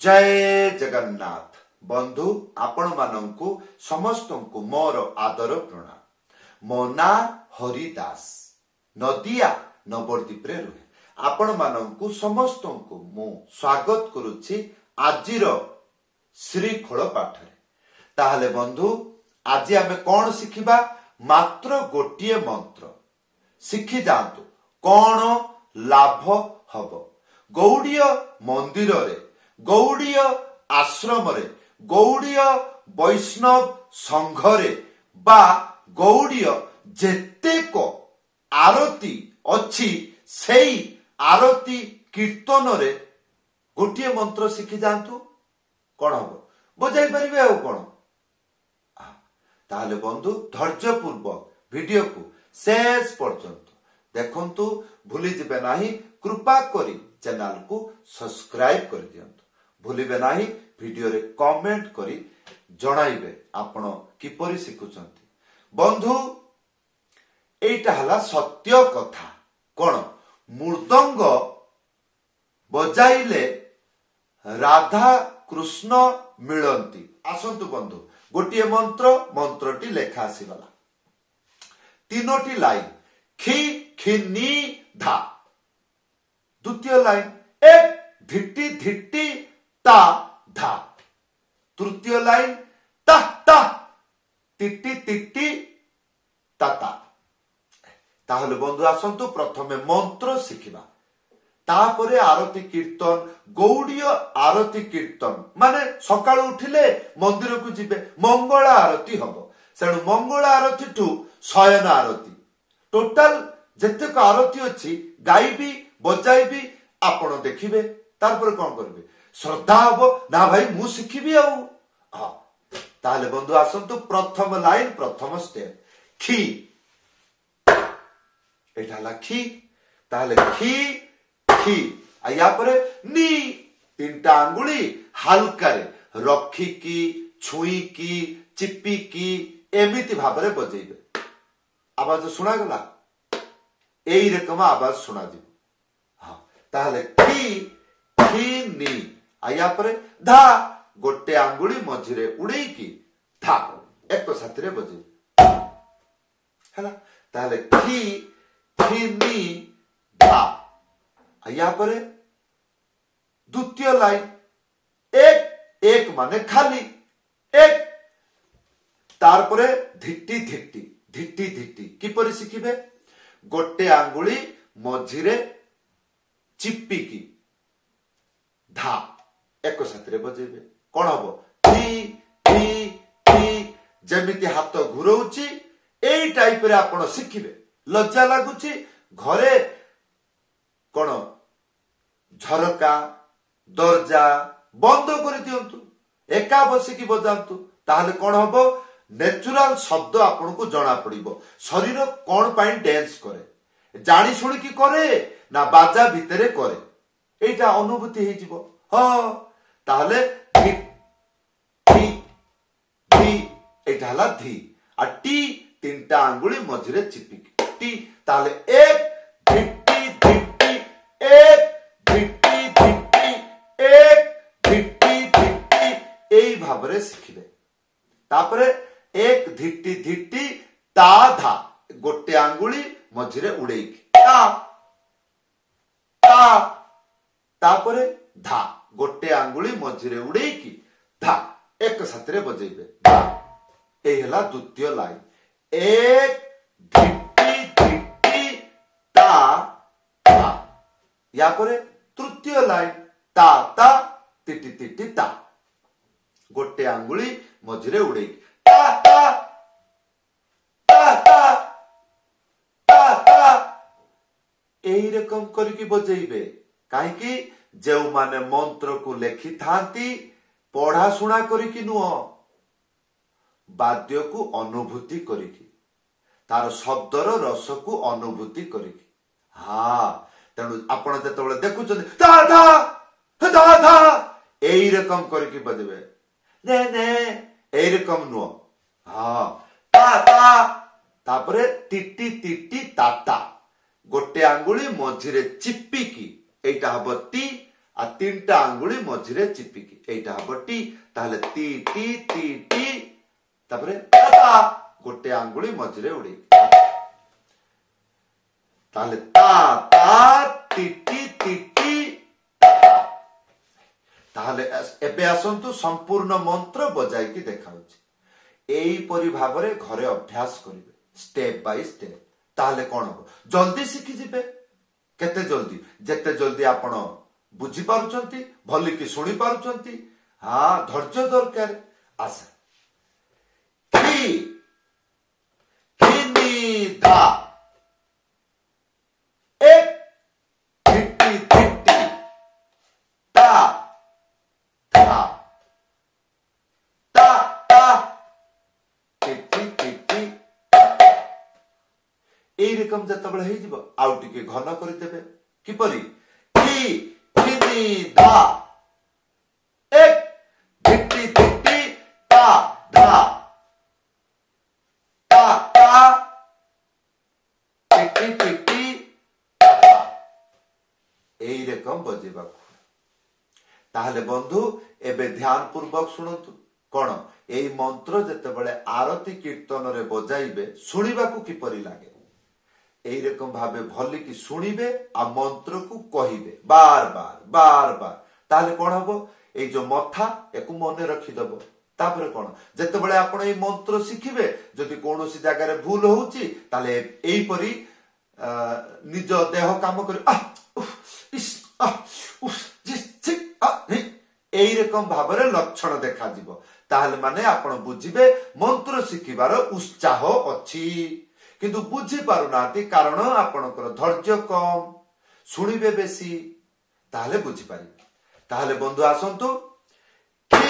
जय जगन्नाथ बंधु आपण मानंकु समस्त को मोर आदर प्रणाम। मो ना हरिदास नदिया नवद्वीप रे रुहे आपण मानंकु समस्त को मु स्वागत करुछि आजिर श्रीखोल पाठ रे। ताहले बंधु आज आमे कौन शिखिबा मात्र गोटिए मंत्र शिखि जातु कौन लाभ हब। गौड़ीय मंदिर रे गौड़ीय आश्रम रे गौड़ीय वैष्णव संघ रे बा गौड़ीय जेतेक आरती अच्छी सेई आरती कीर्तन रे गोटिए मंत्र शिखि जातु कौन हम बुझाई पारिबे आ कौन। ताहले बंधु धैर्य पूर्वक वीडियो को शेष पर्यंत देखंतु भूली जिबे नाही। कृपा करी चैनल को सब्सक्राइब कर दियंतु। भूलिबे नाही वीडियो रे कमेंट करी जणाइबे आपण किपरि शिखुचंती। बंधु एटा हला सत्य कथा कोन मृदंग बजाइले राधा कृष्ण मिलंती। आसंतु बंधु गोटिए मंत्रटी लेखा आसीगला तीनोटी लाइन खी खिनी धा। द्वितीय लाइन एक धिट्टी धिट्टी ता धा। तृतीय लाइन ता ता तिट्टी तिट्टी ताता। ताहले बंधु आसंतु प्रथमे मंत्र शिखिबा तापरे आरती कीर्तन गौड़ीय आरती कीर्तन माने सकाळ उठिले मंदिर को जिबे मंगल आरती हबो। सेणु मंगल आरती ठू शयन आरती टोटाल जेतेक आरती अछि गाइबी बजाइबी आपण देखिबे तारपर कोन करबे श्रद्धा हबो ना भाई मु शिखिबी आ। हां ताले बंधु आसंतु प्रथम लाइन प्रथम स्टेप खी एठाला खी। ताले खी खी या परे नी तीनटा अंगुली हल्का रे रखी की छुई की चिपी की एमिति भाबरे बजेइबे। आवाज सुना गला एई रकम आवाज सुना दिबो। हां ताले खी खी नी या परे धा गोटे अंगुली मझिरे उड़ेई की धा एक साथरे बजे हैला। ताले खी खी नी धा या परे द्वितीय लाइन एक एक माने खाली एक तार परे धिट्टी धिट्टी धिट्टी धिट्टी किपरि शिखिबे गोटे आंगुली मझिरे चिप्पी की धा एक साथरे बजेबे कोन हबो टी टी टी। जेमिति हाथ घुरौची एई टाइप रे आपण शिखिबे। लज्जा लागुची घरे कोन झरका दरजा बंद कर दियंतु एका बसिकी बजांतु ताहले कोन हबो नेचुरल शब्द आपन को जणा पड़िबो। शरीर कोन पाई डांस करे जानी सुनी की करे ना बाजा भितरे करे एटा अनुभूति हे जिवो। हां ताहले धी धी धी एटा हला धी आ टी तीनटा अंगुली मझिरे चिपी टी। ताहले एक धिट्टी धिट्टी एक धिट्टी धिट्टी एक धिट्टी धिट्टी एई भाबरे शिखिबे। तापरे एक धिट्टी धिट्टी ता धा गोटे आंगुली मझिरे उड़ेई ता ता तापरे धा गोटे आंगुली मझिरे उड़ेई की धा एक साथरे बजेइबे धा। एई हला द्वितीय लाइन एक धिट्टी धिट्टी ता धा। या परे तृतीय लाइन ता ता तिटी तिटी ता गोटे आंगुली मझिरे उड़ेई ता ता ता ता ता ता एही रकम करके बजेइबे। काहे कि जेउ माने मंत्र को लेखि थांती पढ़ा सुना करिकि नुह वाद्य को अनुभूति करिकि तार शब्दर रस को अनुभूति करिकि। हां तेणु आपण जेतबेले देखुछन धा धा धा धा एई रकम करके बजेबे ने ने एई रकम नुह। हां ता ता तापरे टिटी टिटी ताता गोटे आंगुली मझिरे चिप्पी की एटा हबो टी आ तीनटा आंगुली मझिरे चिपिकी एटा हबो टी ताहले टी टी टी टी तापरे ता गोटे आंगुली मझिरे उड़ी ताहले ता ता टी टी टी टी ताहले एबे आसंतु संपूर्ण मंत्र बजाई की देखाउछि एई परि भाबरे घरे अभ्यास करिवे स्टेप बाय स्टेप ताहले कोन हो जल्दी सिखि जिबे केते जल्दी जेते जल्दी आपण बुझी पारुचंती भली की सुनी पारुचंती हां धैर्य दरकार आशा की किनी दा एक धिट्टी धिट्टी ता ता ता ता टिटी टिटी এই রকম যেতবেলে হয়ে যাব আউ টিকে ঘন করে দেবে কিপরি কি কিনি দা এক ধিটি ধিটি তা ধা তা তা টিটি টিটি এই রকম বজিবা তাহলে বন্ধু এবে ধ্যান পূর্বক শুনন্তু কোন এই মন্ত্র যেতবেলে আরতি কীর্তনরে বজাইবে শুনিবাকু কিপরি লাগে এই রকম ভাবে ভলি কি শুনিবে আর মন্ত্র কু কহিবে বার বার বার বার তাহলে কোন হবো এই যে মথা একু মনে রাখি দেব তারপরে কোন যেতেবেলে আপন এই মন্ত্র শিখিবে যদি কোনসি জায়গায় ভুল হউচি তাহলে এই পরি নিজ দেহ কাম করে ইস উফ জিস ঠিক এই রকম ভাবে লক্ষণ দেখা দিব তাহলে মানে আপন বুঝিবে মন্ত্র শিখিবার উৎসাহ ଅଛି কিন্তু বুঝি পারু নাতি কারণ আপনার ধৈর্য কম শুনিবে বেশি তাহলে বুঝি পারি তাহলে বন্ধু আসন্তু কি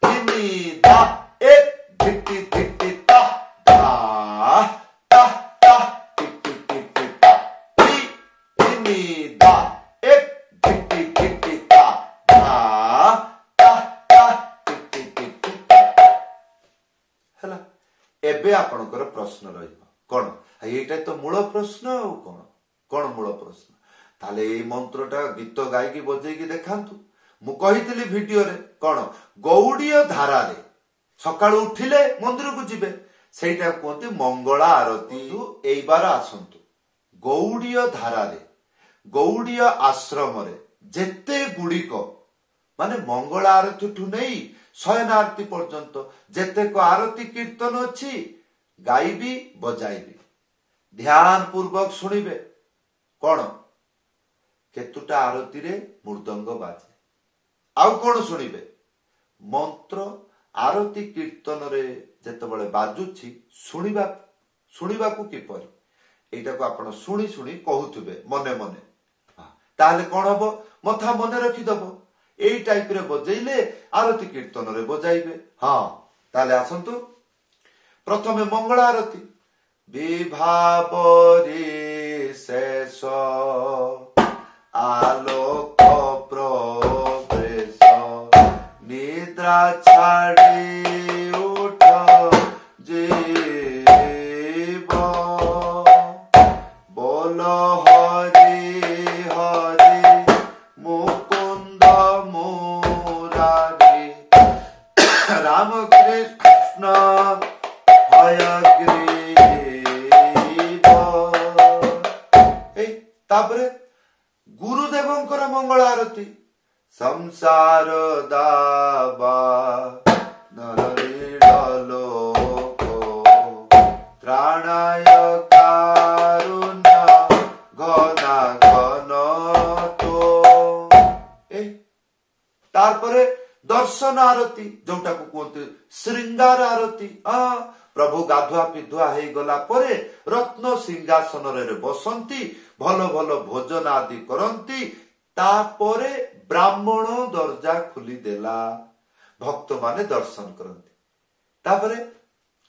কিনি দা এক ধিটি ধিটি তা দা তা তা টিটি টিটি তা কি কিনি দা এক ধিটি ধিটি তা দা তা তা টিটি টিটি হলা এবে আপনার প্রশ্ন রহিব কোন এইটা তো মূল প্রশ্ন কোন কোন মূল প্রশ্ন তাহলে এই মন্ত্রটা গীত গাইকি বজাইকি দেখান্তু মু কহিতলি ভিডিওরে কোন গৌড়ীয় ধারারে সকাল উঠিলে মন্দিরକୁ ଯିବେ ସେଇটা কোনতি মঙ্গলা আরতি এইবার আসন্তু গৌড়ীয় ধারারে গৌড়ীয় আশ্রমরে যেতে গুড়িক মানে মঙ্গলা আরতি ঠু নেই শয়ন আরতি পর্যন্ত যেতেক আরতি কীর্তন ଅଛି গাইবি বজাইবি ধ্যান পূর্বক শুনিবে কোন কেতুটা আরতি রে মৃদঙ্গ বাজে আউ কোন শুনিবে মন্ত্র আরতি কীর্তন রে যেতবেলে বাজুছি শুনিবাকু কিপরি এইটাকু আপন শুনি শুনি কহুথিবে মনে মনে তাহলে কোন হবো মথা মনে রাখি দেব এই টাইপ রে বজাইলে আরতি কীর্তন রে বজাইবে হ্যাঁ তাহলে আসন্তু প্রথমে মঙ্গল আরতি বিভাবরে শেষ আলোক প্রবেশ নিদ্রা ছাড়ি উঠ জীব বল হরি হরি মুকুন্দ মুরারি রামকৃষ্ণ তারপরে গুরুদেবঙ্কর মঙ্গল আরতি সংসার দাবা নরলোক ত্রাণায় কারুণ্য ঘনা ঘন তো তারপরে দর্শন আরতি जोटाକୁ କୁହନ୍ତି ଶ୍ରୀଙ୍ଗାର ଆରତି ପ୍ରଭୁ ଗାଧୁଆ ପିଧୁଆ ହେଇଗଲା ପରେ ରତ୍ନ ସିଂହାସନରେ ବସନ୍ତି ଭଲ ଭଲ ଭୋଜନ ଆଦି କରନ୍ତି ତାପରେ ବ୍ରାହ୍ମଣ ଦର୍ଜା ଖୋଲିଦେଲା ଭକ୍ତ ମାନେ ଦର୍ଶନ କରନ୍ତି ତାପରେ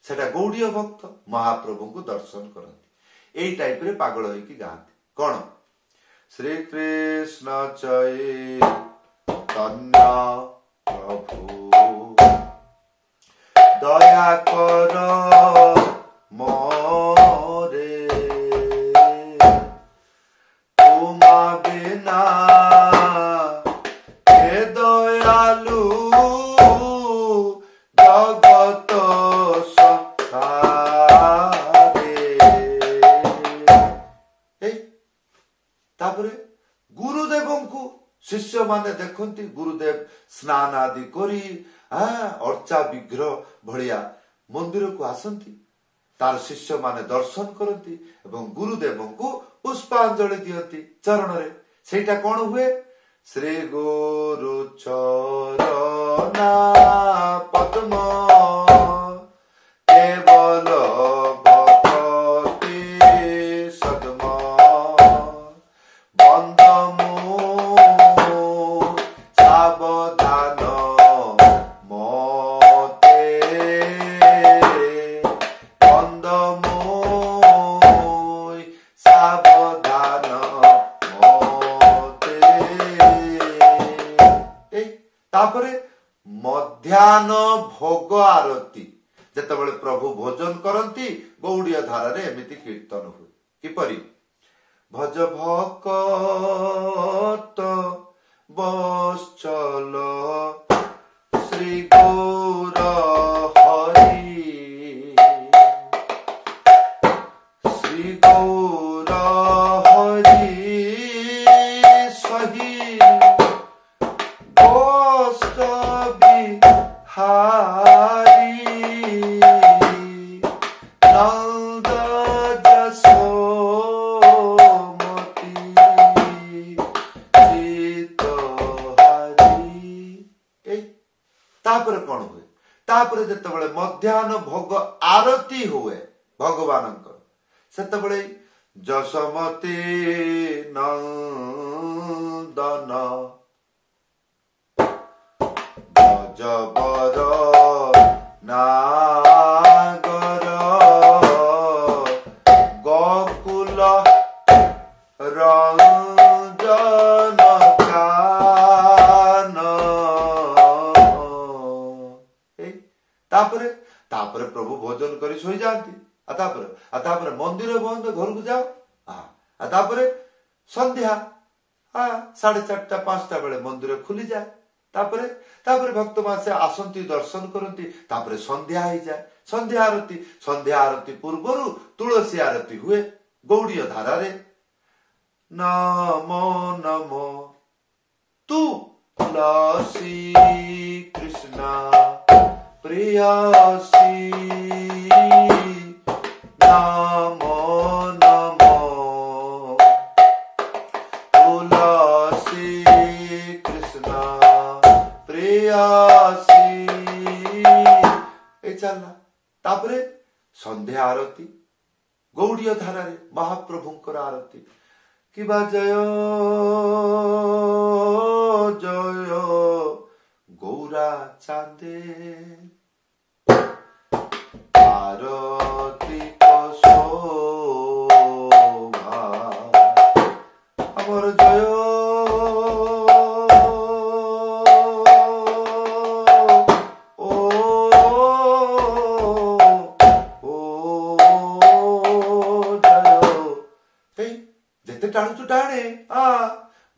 ସେଟା ଗୌଡୀୟ ଭକ୍ତ ମହାପ୍ରଭୁଙ୍କୁ ଦର୍ଶନ କରନ୍ତି ଏଇ ଟାଇପ ରେ ପାଗଳ ହେଇକି ଗାଆନ୍ତି କଣ ଶ୍ରୀକୃଷ୍ଣ ଚୈତନ୍ୟ প্রভু দয়া কর মোরে তোমা বিনা दयालु जगत तापरे गुरुदेव को शिष्य माने देखती गुरुदेव स्नान आदि करी अर्चा विग्रह भलिया मंदिर को आसती तार शिष्य माने दर्शन करती एवं गुरुदेव को पुष्पांजलि दियंती चरण रे सेटा कौन हुए श्री गुरु चरणा पद्म केवल भक्ति सद्म बंदमु सावधान मोते बंदमु सावधान तापरे मध्याह्न भोग आरती जेतेबेले प्रभु भोजन करती गौड़िया धारा रे एमिति कीर्तन हुए किपरि भज भक्त बश्चल श्री गौर हरि श्री गौर हरि सही हारी नंद जसोमती चित हारी तापर कौन हुए तापर जेतेबेले मध्याह्न भोग आरती हुए भगवानंकर सेतेबेले जसोमती नंदन जबर नागर गोकुल रंजन कान तापरे तापरे प्रभु भोजन करी सोई जाती तापरे मंदिर बंद घर को जाओ तापरे संध्या 4:30 5टा बेले मंदिर खुली जाए तापरे भक्त मासे आसंती दर्शन करती तापरे संध्या ही जाए संध्या आरती पूर्वर तुलसी आरती हुए गौड़ीय धारा रे नमो नमो तुलसी कृष्णा प्रियसी नमो नमो तुलसी कृष्णा चलना तापरे संध्या आरती गौड़ीय धारा रे महाप्रभुंकर आरती किबा जय जय गौरा चांदे आरती शोभा अमर जय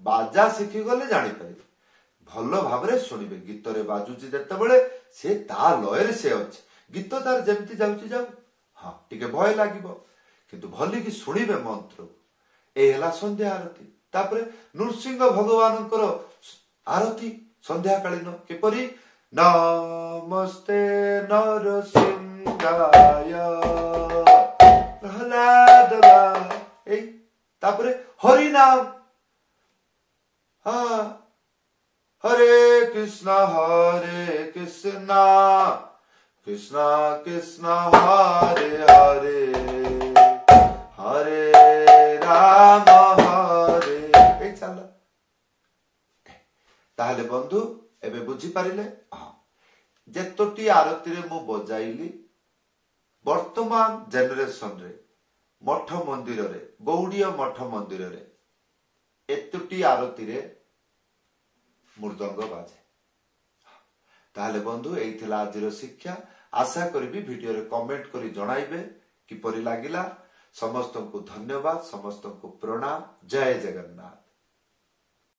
बाजा शिखी गले जानी पारे भल भाव शुणिबे गीत रे बाजुची जेतेबेले से ता लय रे से अछि गीत तार जेमती जाउची जाउ हां टिके भय लागिबो किंतु भली की शुणिबे मंत्र ए हला संध्या आरती तापरे नृसिंह भगवानकर आरती संध्या कालीन किपरि नमस्ते नरसिंहाय प्रहलाद ए तापरे हरि नाम हरे कृष्णा कृष्णा कृष्णा हरे हरे हरे राम हरे चल ताहले बंधु एबे बुझी पारिले जेतोटी आरती रे मु बजाइली वर्तमान जेनरेशन रे मठ मंदिर रे गौड़ीय मठ मंदिर रे एतोटी आरती रे मृदंग बाजे ताहले बंधु एई थिला आजिर शिक्षा आशा करी वीडियो रे कमेंट करी जणाइबे किपरि लागिला समस्त को धन्यवाद समस्त को प्रणाम जय जगन्नाथ।